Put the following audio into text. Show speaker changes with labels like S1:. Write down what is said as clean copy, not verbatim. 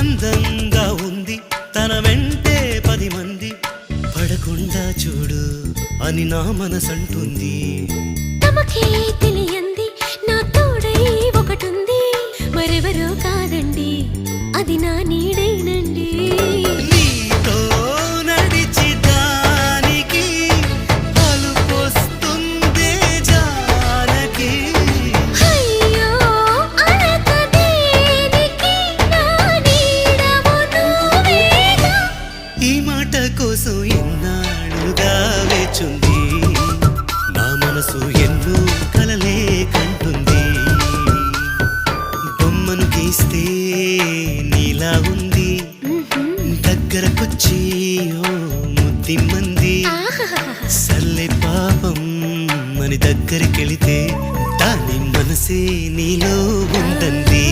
S1: అందంగా ఉంది తన వెంటే 10 మంది పడకుండా చూడు అని నా మనసంటుంది.
S2: తమకే తెలియంది నా తోడై ఒకటుంది, మరెవరో కాదండి అది నా నీడేనండి.
S1: నీతో నడిచి దానికి అలుపొస్తుందే జానకి.
S2: అయ్యో అనక దేనికి నా నీడవు నువ్వేగా.
S1: ఈ మాట కోసం ఎన్నాళ్ళుగా వేచుంది నా మనసు ఎన్నో కలలే కంటుంది. బొమ్మను గీస్తే నీలా ఉంది దగ్గరకొచ్చి ఓ ముద్దిమ్మంది. సల్లే పాపం అని దగ్గరికెళితే దాని మనసే నీలో ఉందంది.